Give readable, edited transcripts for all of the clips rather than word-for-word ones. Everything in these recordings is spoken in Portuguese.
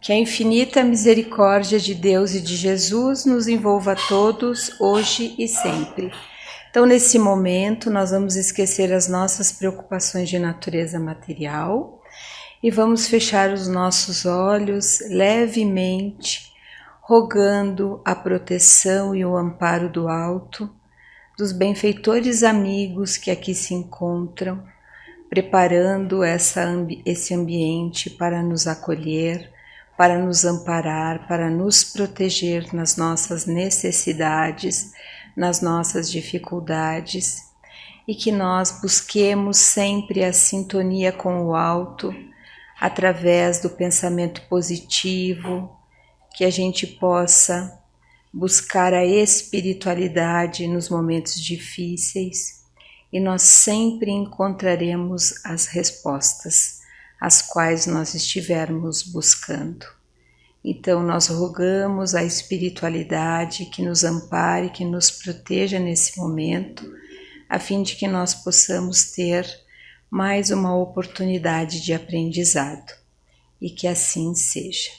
Que a infinita misericórdia de Deus e de Jesus nos envolva a todos, hoje e sempre. Então, nesse momento, nós vamos esquecer as nossas preocupações de natureza material e vamos fechar os nossos olhos levemente, rogando a proteção e o amparo do alto, dos benfeitores amigos que aqui se encontram, preparando esse ambiente para nos acolher, para nos amparar, para nos proteger nas nossas necessidades, nas nossas dificuldades, e que nós busquemos sempre a sintonia com o alto, através do pensamento positivo, que a gente possa buscar a espiritualidade nos momentos difíceis, e nós sempre encontraremos as respostas as quais nós estivermos buscando. Então nós rogamos a espiritualidade que nos ampare, que nos proteja nesse momento, a fim de que nós possamos ter mais uma oportunidade de aprendizado, e que assim seja.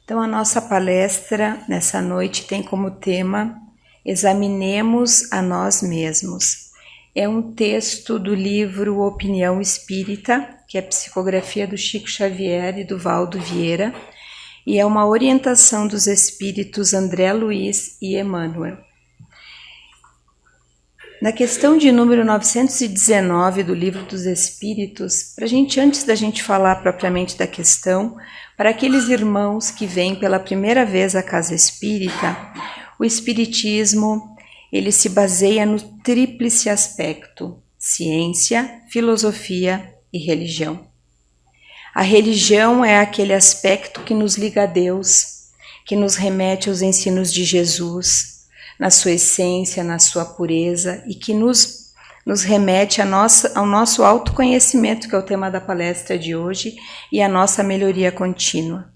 Então a nossa palestra nessa noite tem como tema Examinemos a nós mesmos. É um texto do livro Opinião Espírita, que é a psicografia do Chico Xavier e do Valdo Vieira, e é uma orientação dos espíritos André Luiz e Emmanuel. Na questão de número 919 do Livro dos Espíritos, antes da gente falar propriamente da questão, para aqueles irmãos que vêm pela primeira vez à Casa Espírita, o Espiritismo ele se baseia no tríplice aspecto: ciência, filosofia e religião. A religião é aquele aspecto que nos liga a Deus, que nos remete aos ensinos de Jesus, na sua essência, na sua pureza, e que nos remete ao nosso autoconhecimento, que é o tema da palestra de hoje, e a nossa melhoria contínua.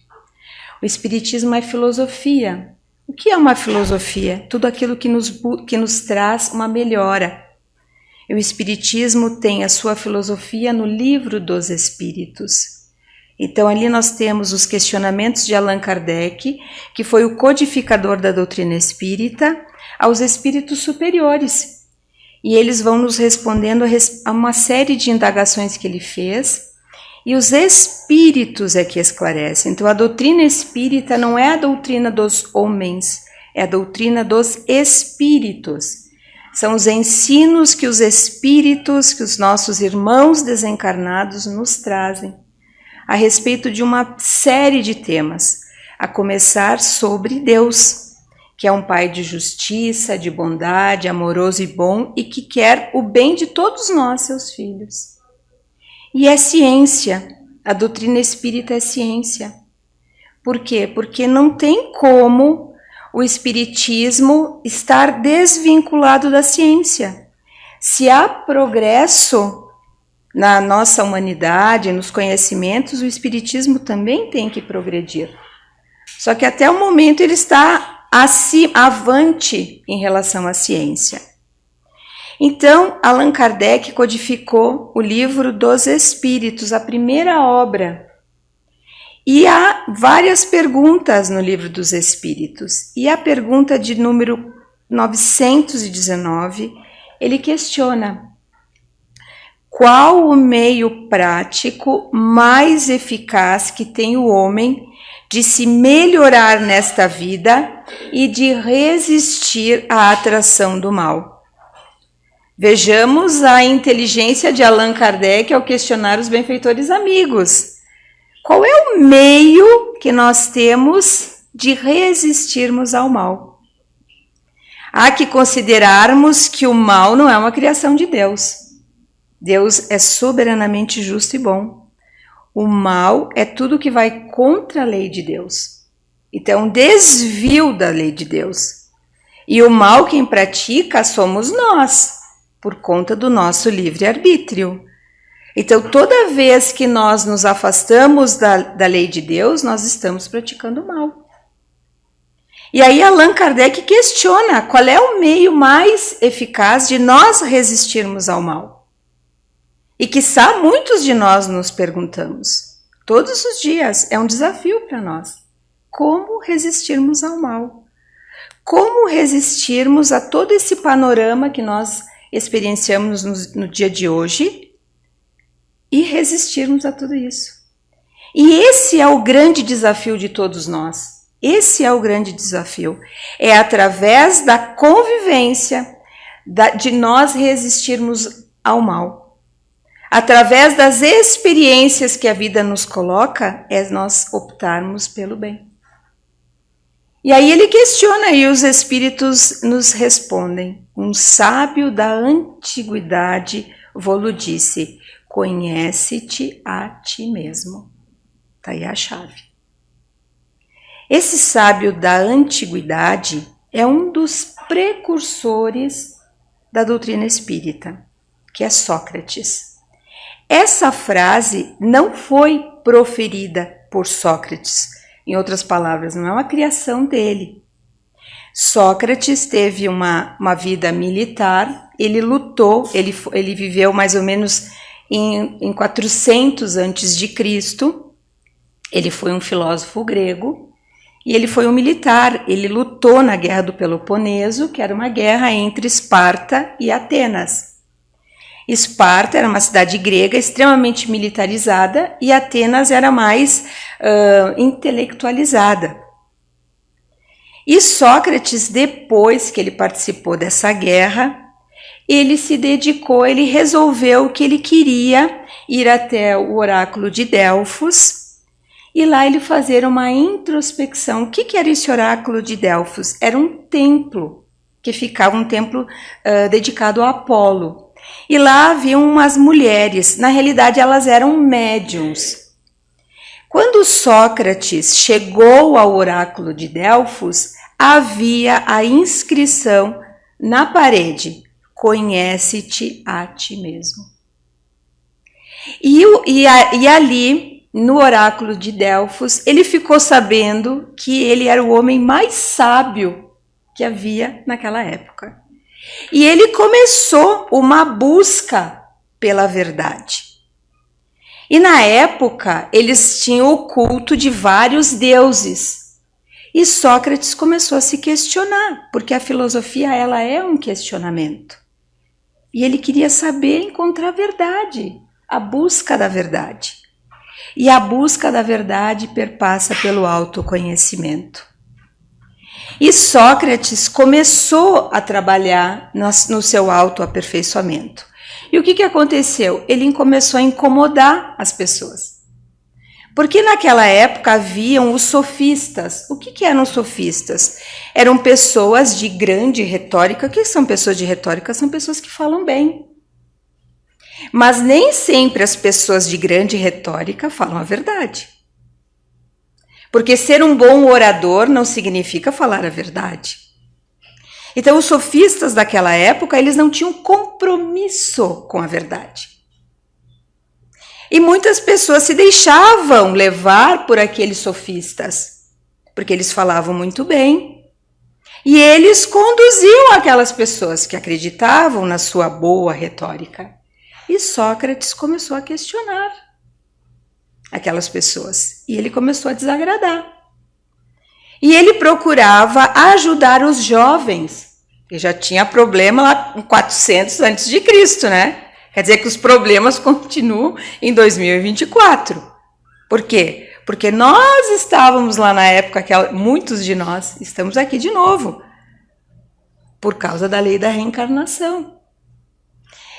O Espiritismo é filosofia. O que é uma filosofia? Tudo aquilo que nos traz uma melhora. E o Espiritismo tem a sua filosofia no Livro dos Espíritos. Então ali nós temos os questionamentos de Allan Kardec, que foi o codificador da doutrina espírita, aos espíritos superiores. E eles vão nos respondendo a uma série de indagações que ele fez, e os espíritos é que esclarecem. Então a doutrina espírita não é a doutrina dos homens, é a doutrina dos espíritos. São os ensinos que os espíritos, que os nossos irmãos desencarnados nos trazem, a respeito de uma série de temas, a começar sobre Deus, que é um Pai de justiça, de bondade, amoroso e bom, e que quer o bem de todos nós, seus filhos. E é ciência, a doutrina espírita é ciência. Por quê? Porque não tem como o espiritismo estar desvinculado da ciência. Se há progresso na nossa humanidade, nos conhecimentos, o espiritismo também tem que progredir. Só que até o momento ele está avante em relação à ciência. Então, Allan Kardec codificou o Livro dos Espíritos, a primeira obra. E há várias perguntas no Livro dos Espíritos. E a pergunta de número 919, ele questiona: qual o meio prático mais eficaz que tem o homem de se melhorar nesta vida e de resistir à atração do mal? Vejamos a inteligência de Allan Kardec ao questionar os benfeitores amigos. Qual é o meio que nós temos de resistirmos ao mal? Há que considerarmos que o mal não é uma criação de Deus. Deus é soberanamente justo e bom. O mal é tudo que vai contra a lei de Deus. Então, é um desvio da lei de Deus. E o mal quem pratica somos nós, por conta do nosso livre-arbítrio. Então, toda vez que nós nos afastamos da lei de Deus, nós estamos praticando o mal. E aí Allan Kardec questiona qual é o meio mais eficaz de nós resistirmos ao mal. E quiçá muitos de nós nos perguntamos, Todos os dias é um desafio para nós. Como resistirmos ao mal? Como resistirmos a todo esse panorama que nós experienciamos no dia de hoje e resistirmos a tudo isso? E esse é o grande desafio de todos nós. Esse é o grande desafio. É através da convivência de nós resistirmos ao mal. Através das experiências que a vida nos coloca, é nós optarmos pelo bem. E aí ele questiona e os espíritos nos respondem. Um sábio da antiguidade vô-lo disse: conhece-te a ti mesmo. Está aí a chave. Esse sábio da antiguidade é um dos precursores da doutrina espírita, que é Sócrates. Essa frase não foi proferida por Sócrates. Em outras palavras, não é uma criação dele. Sócrates teve uma vida militar, ele lutou, ele viveu mais ou menos em 400 antes de Cristo. Ele foi um filósofo grego e ele foi um militar. Ele lutou na Guerra do Peloponeso, que era uma guerra entre Esparta e Atenas. Esparta era uma cidade grega extremamente militarizada e Atenas era mais intelectualizada. E Sócrates, depois que ele participou dessa guerra, ele se dedicou, ele resolveu que ele queria ir até o oráculo de Delfos e lá ele fazer uma introspecção. O que era esse oráculo de Delfos? Era um templo, que ficava um templo dedicado a Apolo. E lá haviam umas mulheres, na realidade elas eram médiuns. Quando Sócrates chegou ao oráculo de Delfos, havia a inscrição na parede: conhece-te a ti mesmo. E ali, no oráculo de Delfos, ele ficou sabendo que ele era o homem mais sábio que havia naquela época. E ele começou uma busca pela verdade. E na época, eles tinham o culto de vários deuses. E Sócrates começou a se questionar, porque a filosofia ela é um questionamento. E ele queria saber, encontrar a verdade, a busca da verdade. E a busca da verdade perpassa pelo autoconhecimento. E Sócrates começou a trabalhar no seu autoaperfeiçoamento. E o que aconteceu? Ele começou a incomodar as pessoas. Porque naquela época haviam os sofistas. O que eram os sofistas? Eram pessoas de grande retórica. O que são pessoas de retórica? São pessoas que falam bem. Mas nem sempre as pessoas de grande retórica falam a verdade. Porque ser um bom orador não significa falar a verdade. Então, os sofistas daquela época, eles não tinham compromisso com a verdade. E muitas pessoas se deixavam levar por aqueles sofistas, porque eles falavam muito bem. E eles conduziam aquelas pessoas que acreditavam na sua boa retórica. E Sócrates começou a questionar aquelas pessoas. E ele começou a desagradar. E ele procurava ajudar os jovens, que já tinha problema lá em 400 antes de Cristo, né? Quer dizer que os problemas continuam em 2024. Por quê? Porque nós estávamos lá na época, muitos de nós estamos aqui de novo, por causa da lei da reencarnação.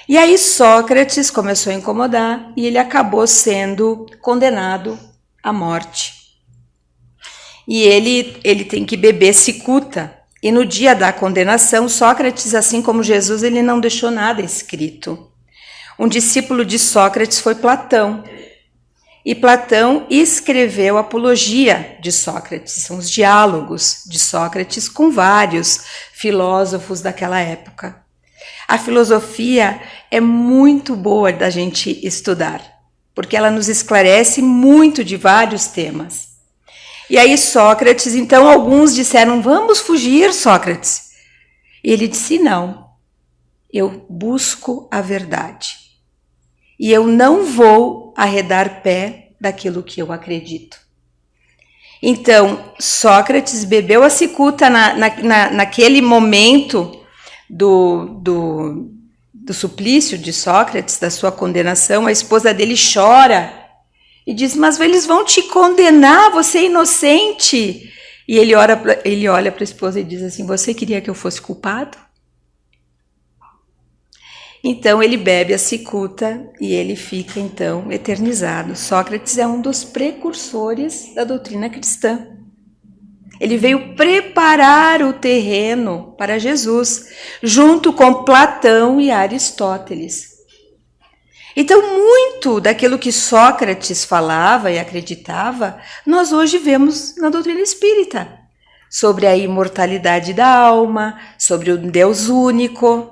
E aí Sócrates começou a incomodar e ele acabou sendo condenado à morte. E ele tem que beber cicuta. E no dia da condenação, Sócrates, assim como Jesus, ele não deixou nada escrito. Um discípulo de Sócrates foi Platão. E Platão escreveu a apologia de Sócrates, são os diálogos de Sócrates com vários filósofos daquela época. A filosofia é muito boa da gente estudar, porque ela nos esclarece muito de vários temas. E aí Sócrates, então alguns disseram, vamos fugir, Sócrates. E ele disse, não, eu busco a verdade. E eu não vou arredar pé daquilo que eu acredito. Então, Sócrates bebeu a cicuta naquele momento do suplício de Sócrates, da sua condenação. A esposa dele chora e diz, mas eles vão te condenar, você é inocente. E ele olha para a esposa e diz assim, você queria que eu fosse culpado? Então ele bebe a cicuta e ele fica então eternizado. Sócrates é um dos precursores da doutrina cristã. Ele veio preparar o terreno para Jesus, junto com Platão e Aristóteles. Então, muito daquilo que Sócrates falava e acreditava, nós hoje vemos na doutrina espírita. Sobre a imortalidade da alma, sobre o Deus único.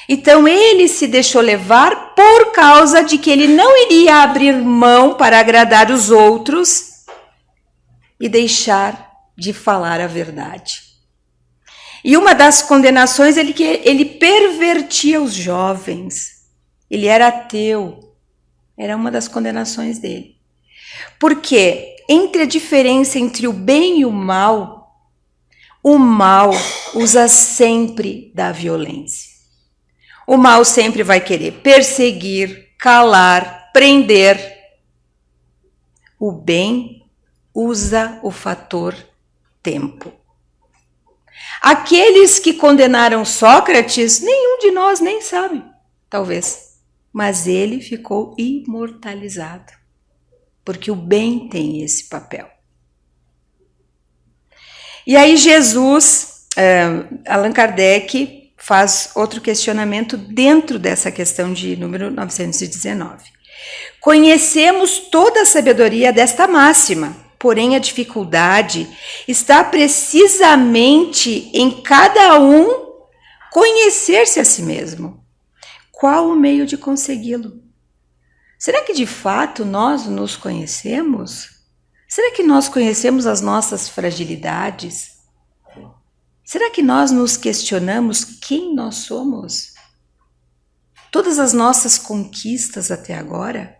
Então, ele se deixou levar por causa de que ele não iria abrir mão para agradar os outros e deixar de falar a verdade. E uma das condenações é que ele pervertia os jovens. Ele era ateu. Era uma das condenações dele. Porque entre a diferença entre o bem e o mal usa sempre da violência. O mal sempre vai querer perseguir, calar, prender. O bem usa o fator tempo. Aqueles que condenaram Sócrates, nenhum de nós nem sabe, talvez. Mas ele ficou imortalizado. Porque o bem tem esse papel. E aí Allan Kardec faz outro questionamento dentro dessa questão de número 919. Conhecemos toda a sabedoria desta máxima, porém a dificuldade está precisamente em cada um conhecer-se a si mesmo. Qual o meio de consegui-lo? Será que de fato nós nos conhecemos? Será que nós conhecemos as nossas fragilidades? Será que nós nos questionamos quem nós somos? Todas as nossas conquistas até agora?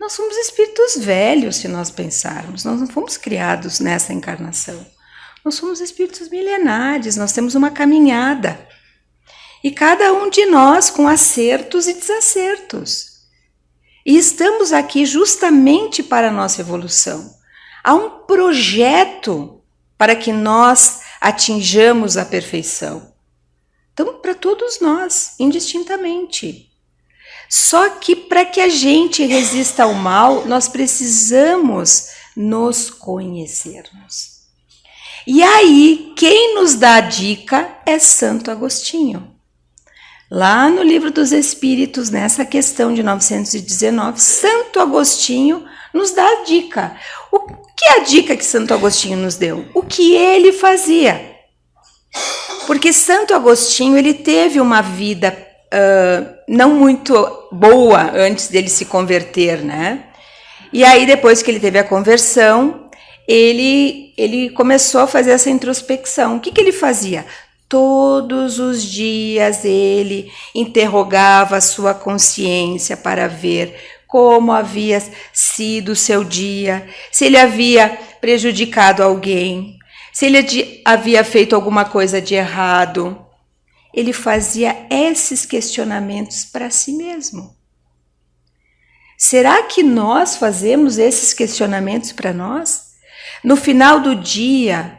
Nós somos espíritos velhos, se nós pensarmos. Nós não fomos criados nessa encarnação. Nós somos espíritos milenares, nós temos uma caminhada. E cada um de nós com acertos e desacertos. E estamos aqui justamente para a nossa evolução. Há um projeto para que nós atinjamos a perfeição. Então, para todos nós, indistintamente. Só que para que a gente resista ao mal, nós precisamos nos conhecermos. E aí, quem nos dá a dica é Santo Agostinho. Lá no Livro dos Espíritos, nessa questão de 919, Santo Agostinho nos dá a dica. O que é a dica que Santo Agostinho nos deu? O que ele fazia? Porque Santo Agostinho ele teve uma vida não muito boa antes dele se converter, né? E aí depois que ele teve a conversão, ele começou a fazer essa introspecção. O que ele fazia? Todos os dias ele interrogava a sua consciência para ver como havia sido o seu dia, se ele havia prejudicado alguém, se ele havia feito alguma coisa de errado. Ele fazia esses questionamentos para si mesmo. Será que nós fazemos esses questionamentos para nós? No final do dia,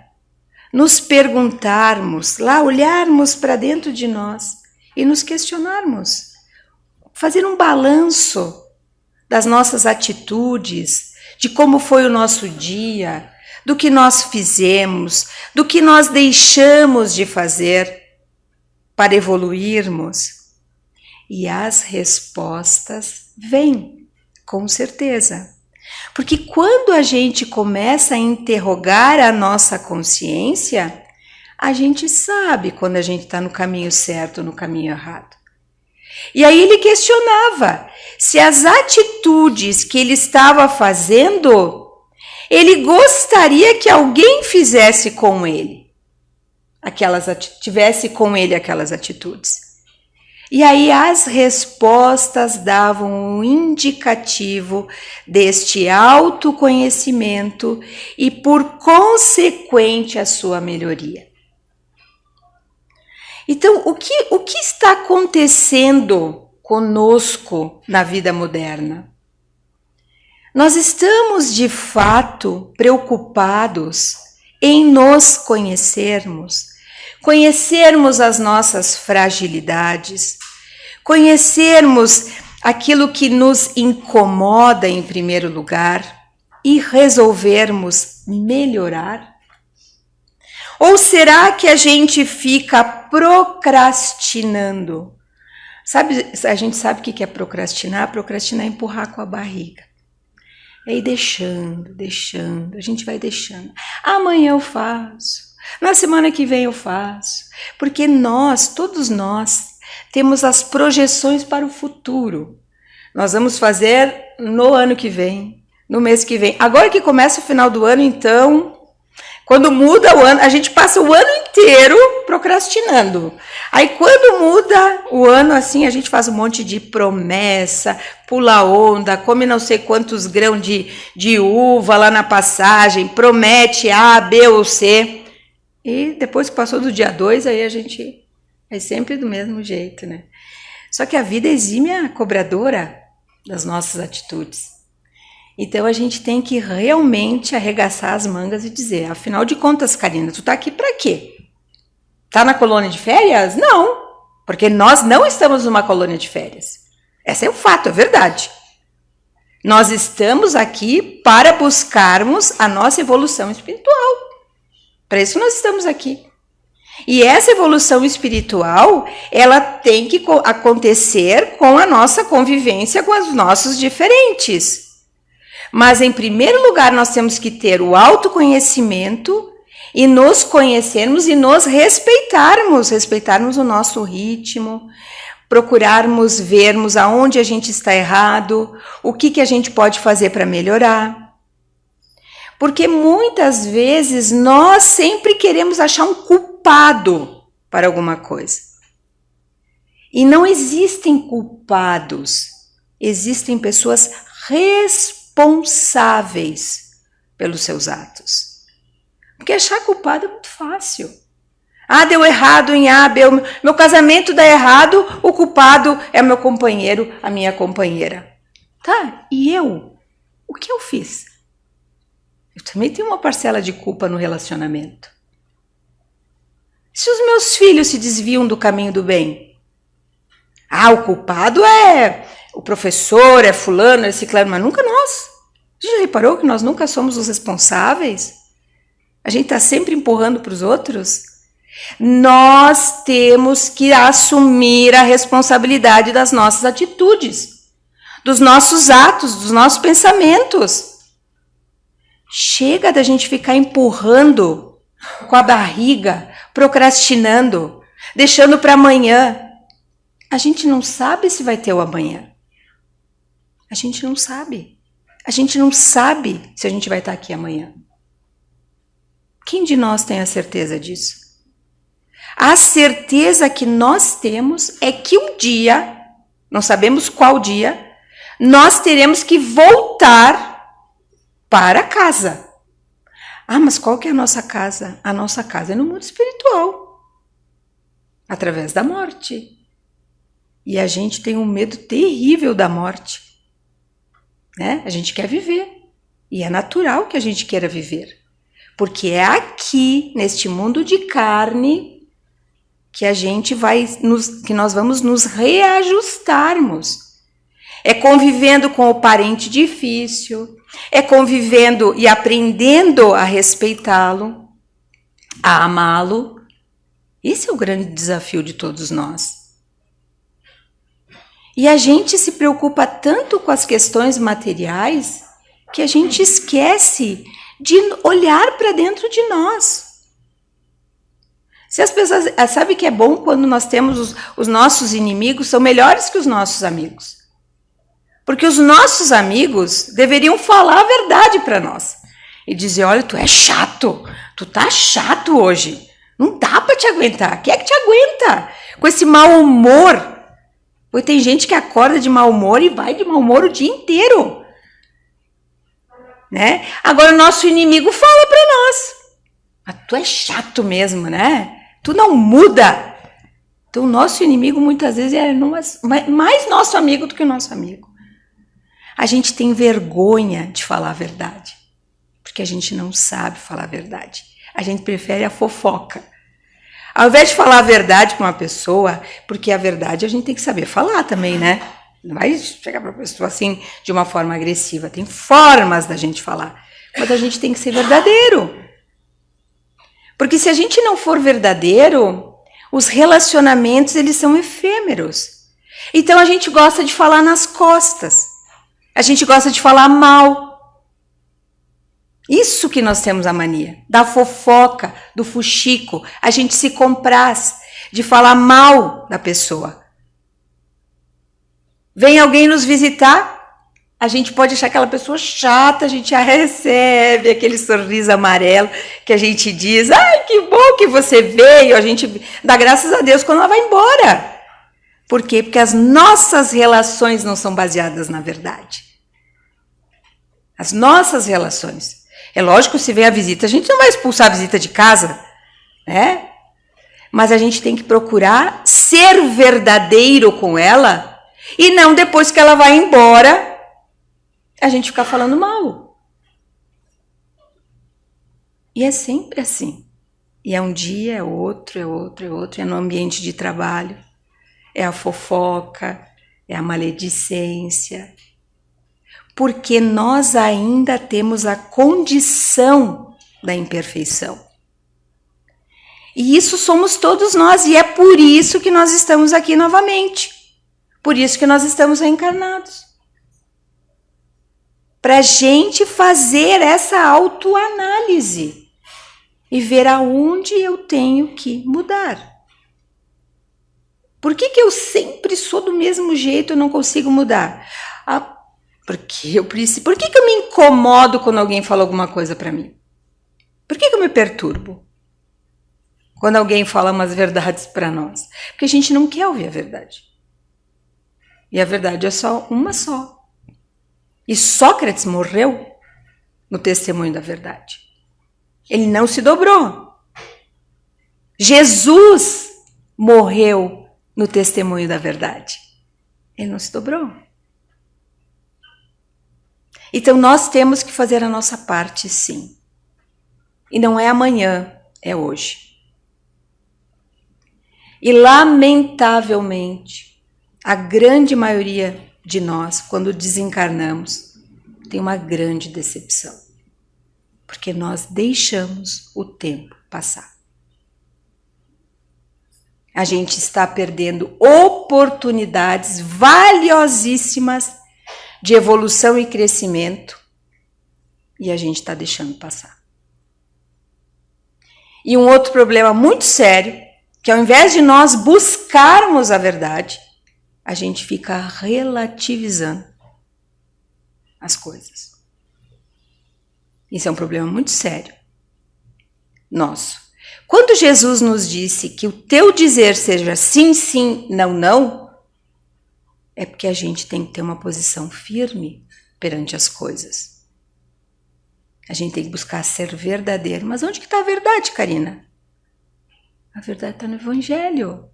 nos perguntarmos, lá olharmos para dentro de nós e nos questionarmos, fazer um balanço das nossas atitudes, de como foi o nosso dia, do que nós fizemos, do que nós deixamos de fazer para evoluirmos. E as respostas vêm, com certeza. Porque quando a gente começa a interrogar a nossa consciência, a gente sabe quando a gente está no caminho certo ou no caminho errado. E aí ele questionava se as atitudes que ele estava fazendo, ele gostaria que alguém fizesse com ele, tivesse com ele aquelas atitudes. E aí as respostas davam um indicativo deste autoconhecimento e, por consequente, a sua melhoria. Então, o que está acontecendo conosco na vida moderna? Nós estamos, de fato, preocupados em nos conhecermos as nossas fragilidades, conhecermos aquilo que nos incomoda em primeiro lugar e resolvermos melhorar? Ou será que a gente fica procrastinando? A gente sabe o que é procrastinar? Procrastinar é empurrar com a barriga. É ir deixando, a gente vai deixando. Amanhã eu faço, na semana que vem eu faço. Porque todos nós, temos as projeções para o futuro. Nós vamos fazer no ano que vem, no mês que vem. Agora que começa o final do ano, então, quando muda o ano, a gente passa o ano inteiro procrastinando. Aí quando muda o ano, assim, a gente faz um monte de promessa, pula onda, come não sei quantos grãos de uva lá na passagem, promete A, B ou C. E depois que passou do dia 2, aí a gente é sempre do mesmo jeito, né? Só que a vida exime a cobradora das nossas atitudes. Então a gente tem que realmente arregaçar as mangas e dizer, afinal de contas, Karina, tu tá aqui para quê? Tá na colônia de férias? Não, porque nós não estamos numa colônia de férias. Esse é o fato, é verdade. Nós estamos aqui para buscarmos a nossa evolução espiritual. Para isso nós estamos aqui. E essa evolução espiritual, ela tem que acontecer com a nossa convivência com os nossos diferentes. Mas, em primeiro lugar, nós temos que ter o autoconhecimento e nos conhecermos e nos respeitarmos o nosso ritmo, procurarmos vermos aonde a gente está errado, o que a gente pode fazer para melhorar. Porque muitas vezes nós sempre queremos achar um culpado para alguma coisa. E não existem culpados, existem pessoas responsáveis pelos seus atos. Porque achar culpado é muito fácil. Ah, deu errado em A, B, meu casamento dá errado, o culpado é o meu companheiro, a minha companheira. Tá, e eu? O que eu fiz? Eu também tenho uma parcela de culpa no relacionamento. Se os meus filhos se desviam do caminho do bem? Ah, o culpado é o professor, é fulano, é ciclano, mas nunca nós. Você já reparou que nós nunca somos os responsáveis? A gente está sempre empurrando para os outros? Nós temos que assumir a responsabilidade das nossas atitudes, dos nossos atos, dos nossos pensamentos. Chega da gente ficar empurrando com a barriga, procrastinando, deixando para amanhã. A gente não sabe se vai ter o amanhã. A gente não sabe. A gente não sabe se a gente vai estar aqui amanhã. Quem de nós tem a certeza disso? A certeza que nós temos é que um dia, não sabemos qual dia, nós teremos que voltar para casa. Ah, mas qual que é a nossa casa? A nossa casa é no mundo espiritual, através da morte. E a gente tem um medo terrível da morte, né? A gente quer viver, e é natural que a gente queira viver, porque é aqui, neste mundo de carne, que a gente que nós vamos nos reajustarmos. É convivendo com o parente difícil, é convivendo e aprendendo a respeitá-lo, a amá-lo. Esse é o grande desafio de todos nós. E a gente se preocupa tanto com as questões materiais que a gente esquece de olhar para dentro de nós. Se as pessoas, sabe que é bom quando nós temos os nossos inimigos são melhores que os nossos amigos. Porque os nossos amigos deveriam falar a verdade para nós. E dizer, olha, tu é chato, tu tá chato hoje. Não dá para te aguentar. Quem é que te aguenta? Com esse mau humor, Porque tem gente que acorda de mau humor e vai de mau humor o dia inteiro. Né? Agora o nosso inimigo fala para nós. Mas tu é chato mesmo, né? Tu não muda. Então o nosso inimigo muitas vezes é mais nosso amigo do que o nosso amigo. A gente tem vergonha de falar a verdade. Porque a gente não sabe falar a verdade. A gente prefere a fofoca. Ao invés de falar a verdade para uma pessoa, porque a verdade a gente tem que saber falar também, né? Não vai chegar para a pessoa assim de uma forma agressiva. Tem formas da gente falar. Mas a gente tem que ser verdadeiro. Porque se a gente não for verdadeiro, os relacionamentos eles são efêmeros. Então a gente gosta de falar nas costas. A gente gosta de falar mal. Isso que nós temos a mania, da fofoca, do fuxico. A gente se compraz de falar mal da pessoa. Vem alguém nos visitar, a gente pode achar aquela pessoa chata, a gente já recebe aquele sorriso amarelo que a gente diz, ai, que bom que você veio, a gente dá graças a Deus quando ela vai embora. Por quê? Porque as nossas relações não são baseadas na verdade. As nossas relações. É lógico, se vem a visita, a gente não vai expulsar a visita de casa, né? Mas a gente tem que procurar ser verdadeiro com ela e não depois que ela vai embora, a gente ficar falando mal. E é sempre assim. E é um dia, é outro, é outro, é outro. É no ambiente de trabalho, é a fofoca, é a maledicência. Porque nós ainda temos a condição da imperfeição. E isso somos todos nós, e é por isso que nós estamos aqui novamente. Por isso que nós estamos reencarnados. Para a gente fazer essa autoanálise e ver aonde eu tenho que mudar. Por que eu sempre sou do mesmo jeito e não consigo mudar? Porque eu preciso. Por que eu me incomodo quando alguém fala alguma coisa para mim? Por que eu me perturbo quando alguém fala umas verdades para nós? Porque a gente não quer ouvir a verdade. E a verdade é só uma só. E Sócrates morreu no testemunho da verdade. Ele não se dobrou. Jesus morreu no testemunho da verdade. Ele não se dobrou. Então nós temos que fazer a nossa parte, sim. E não é amanhã, é hoje. E lamentavelmente, a grande maioria de nós, quando desencarnamos, tem uma grande decepção. Porque nós deixamos o tempo passar. A gente está perdendo oportunidades valiosíssimas de evolução e crescimento, e a gente está deixando passar. E um outro problema muito sério, que ao invés de nós buscarmos a verdade, a gente fica relativizando as coisas. Isso é um problema muito sério. Nosso. Quando Jesus nos disse que o teu dizer seja sim, sim, não, não, é porque a gente tem que ter uma posição firme perante as coisas. A gente tem que buscar ser verdadeiro. Mas onde que está a verdade, Karina? A verdade está no Evangelho.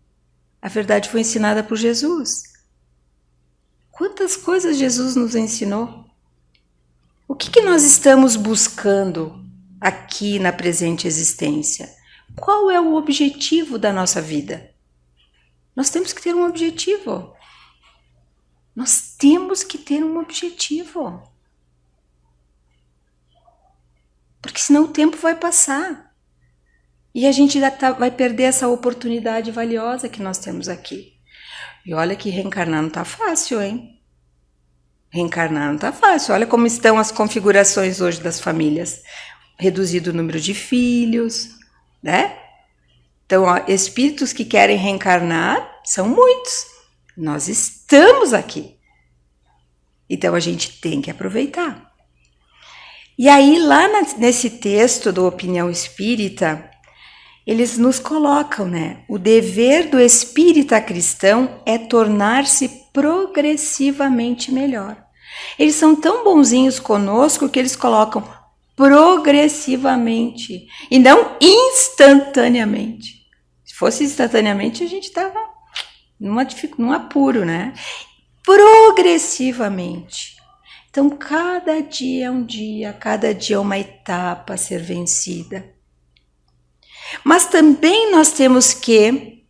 A verdade foi ensinada por Jesus. Quantas coisas Jesus nos ensinou? O que nós estamos buscando aqui na presente existência? Qual é o objetivo da nossa vida? Nós temos que ter um objetivo. Nós temos que ter um objetivo. Porque senão o tempo vai passar. E a gente vai perder essa oportunidade valiosa que nós temos aqui. E olha que reencarnar não tá fácil, hein? Reencarnar não tá fácil. Olha como estão as configurações hoje das famílias. Reduzido o número de filhos, né? Então, ó, espíritos que querem reencarnar são muitos. Nós estamos aqui. Então, a gente tem que aproveitar. E aí, lá nesse texto do Opinião Espírita, eles nos colocam, né? O dever do espírita cristão é tornar-se progressivamente melhor. Eles são tão bonzinhos conosco que eles colocam progressivamente e não instantaneamente. Se fosse instantaneamente, a gente estava num apuro, né? Progressivamente. Então, cada dia é um dia, cada dia é uma etapa a ser vencida. Mas também nós temos que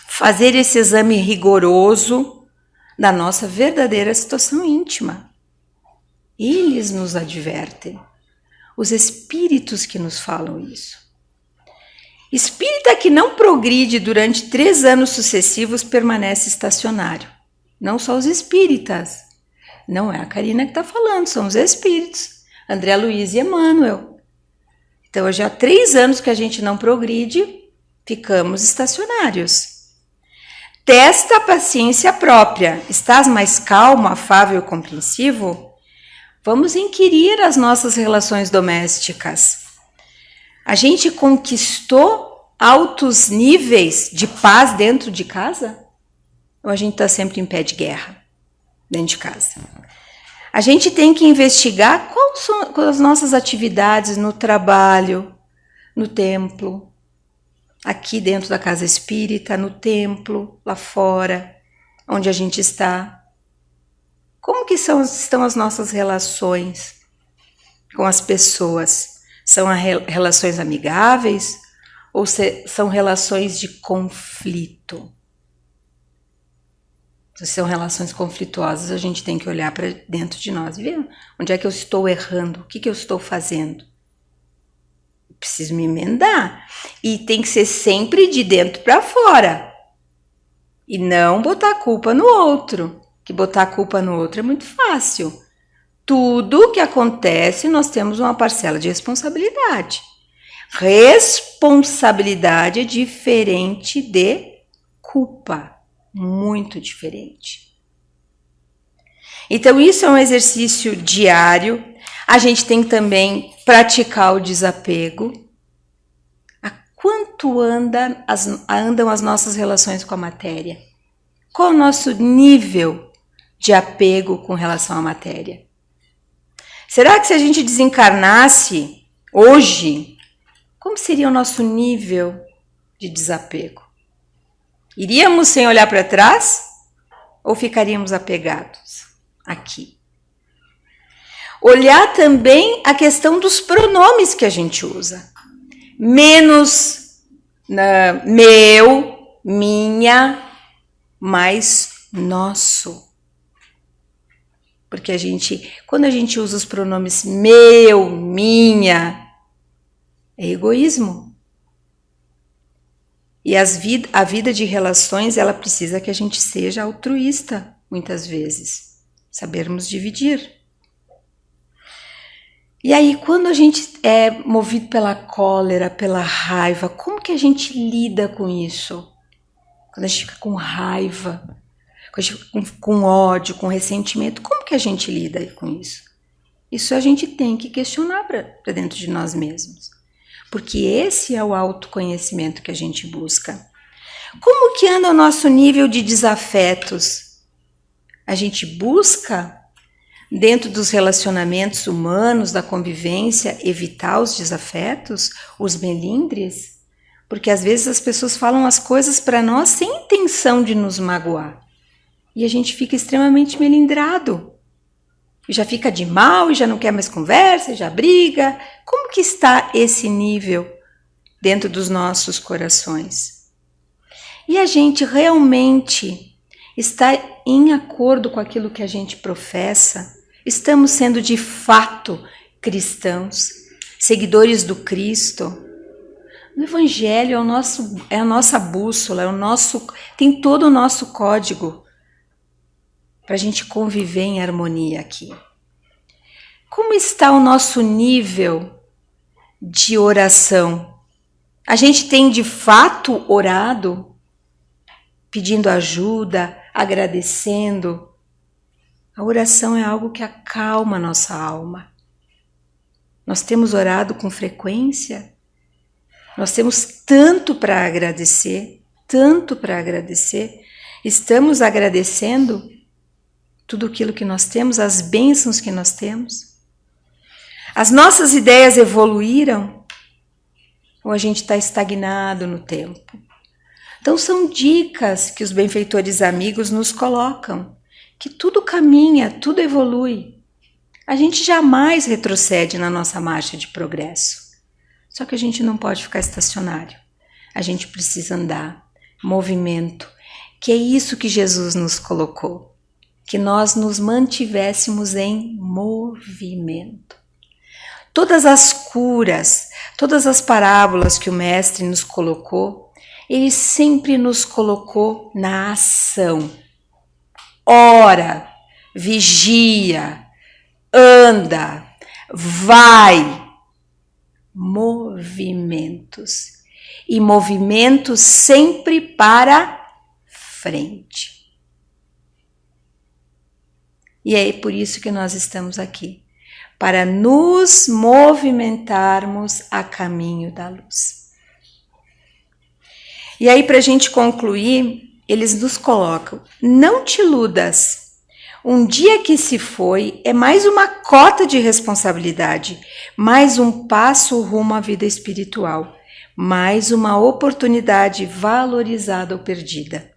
fazer esse exame rigoroso da nossa verdadeira situação íntima. Eles nos advertem, os espíritos que nos falam isso. Espírita que não progride durante 3 anos sucessivos permanece estacionário. Não só os espíritas. Não é a Karina que está falando, são os espíritos. André Luiz e Emmanuel. Então, já há 3 anos que a gente não progride, ficamos estacionários. Testa a paciência própria. Estás mais calmo, afável e compreensivo? Vamos inquirir as nossas relações domésticas. A gente conquistou altos níveis de paz dentro de casa? Ou a gente está sempre em pé de guerra dentro de casa? A gente tem que investigar quais são as nossas atividades no trabalho, no templo, aqui dentro da casa espírita, no templo, lá fora, onde a gente está. Como que estão as nossas relações com as pessoas? São relações amigáveis ou são relações de conflito? Se são relações conflituosas, a gente tem que olhar para dentro de nós e ver onde é que eu estou errando, o que eu estou fazendo. Preciso me emendar. E tem que ser sempre de dentro para fora. E não botar a culpa no outro. Que botar a culpa no outro é muito fácil. Tudo que acontece, nós temos uma parcela de responsabilidade. Responsabilidade é diferente de culpa. Muito diferente. Então, isso é um exercício diário. A gente tem que também praticar o desapego. A quanto andam as nossas relações com a matéria? Qual é o nosso nível de apego com relação à matéria? Será que se a gente desencarnasse hoje, como seria o nosso nível de desapego? Iríamos sem olhar para trás ou ficaríamos apegados aqui? Olhar também a questão dos pronomes que a gente usa. Menos meu, minha, mais nosso. Porque quando a gente usa os pronomes meu, minha, é egoísmo. E a vida de relações, ela precisa que a gente seja altruísta, muitas vezes. Sabermos dividir. E aí, quando a gente é movido pela cólera, pela raiva, como que a gente lida com isso? Quando a gente fica com raiva, quando a gente fica com ódio, com ressentimento, como que a gente lida com isso? Isso a gente tem que questionar para dentro de nós mesmos. Porque esse é o autoconhecimento que a gente busca. Como que anda o nosso nível de desafetos? A gente busca, dentro dos relacionamentos humanos, da convivência, evitar os desafetos, os melindres? Porque às vezes as pessoas falam as coisas para nós sem intenção de nos magoar. E a gente fica extremamente melindrado. E já fica de mal, e já não quer mais conversa, e já briga. Como que está esse nível dentro dos nossos corações? E a gente realmente está em acordo com aquilo que a gente professa? Estamos sendo de fato cristãos, seguidores do Cristo? O Evangelho é a nossa bússola, tem todo o nosso código para a gente conviver em harmonia aqui. Como está o nosso nível de oração? A gente tem de fato orado, pedindo ajuda, agradecendo? A oração é algo que acalma a nossa alma. Nós temos orado com frequência? Nós temos tanto para agradecer, tanto para agradecer. Estamos agradecendo tudo aquilo que nós temos, as bênçãos que nós temos. As nossas ideias evoluíram ou a gente está estagnado no tempo? Então são dicas que os benfeitores amigos nos colocam, que tudo caminha, tudo evolui. A gente jamais retrocede na nossa marcha de progresso. Só que a gente não pode ficar estacionário. A gente precisa andar, movimento, que é isso que Jesus nos colocou, que nós nos mantivéssemos em movimento. Todas as curas, todas as parábolas que o Mestre nos colocou, ele sempre nos colocou na ação. Ora, vigia, anda, vai. Movimentos. E movimentos sempre para frente. E é por isso que nós estamos aqui, para nos movimentarmos a caminho da luz. E aí, para a gente concluir, eles nos colocam: não te iludas. Um dia que se foi é mais uma cota de responsabilidade, mais um passo rumo à vida espiritual, mais uma oportunidade valorizada ou perdida.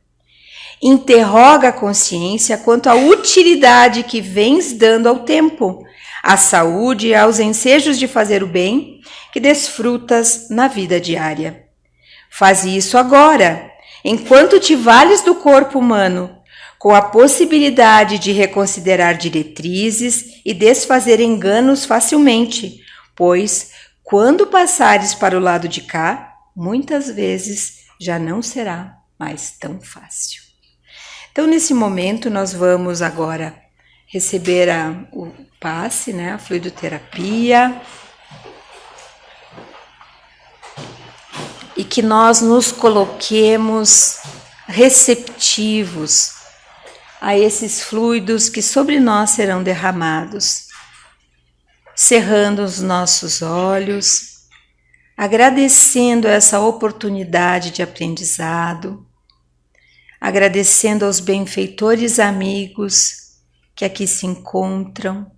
Interroga a consciência quanto à utilidade que vens dando ao tempo, à saúde e aos ensejos de fazer o bem que desfrutas na vida diária. Faze isso agora, enquanto te vales do corpo humano, com a possibilidade de reconsiderar diretrizes e desfazer enganos facilmente, pois, quando passares para o lado de cá, muitas vezes já não será mais tão fácil. Então, nesse momento, nós vamos agora receber o passe, a fluidoterapia, e que nós nos coloquemos receptivos a esses fluidos que sobre nós serão derramados, cerrando os nossos olhos, agradecendo essa oportunidade de aprendizado, agradecendo aos benfeitores amigos que aqui se encontram,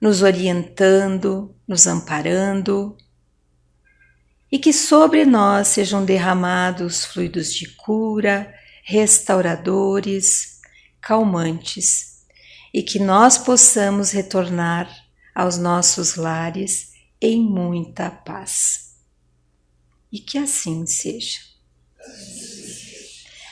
nos orientando, nos amparando, e que sobre nós sejam derramados fluidos de cura, restauradores, calmantes, e que nós possamos retornar aos nossos lares em muita paz. E que assim seja.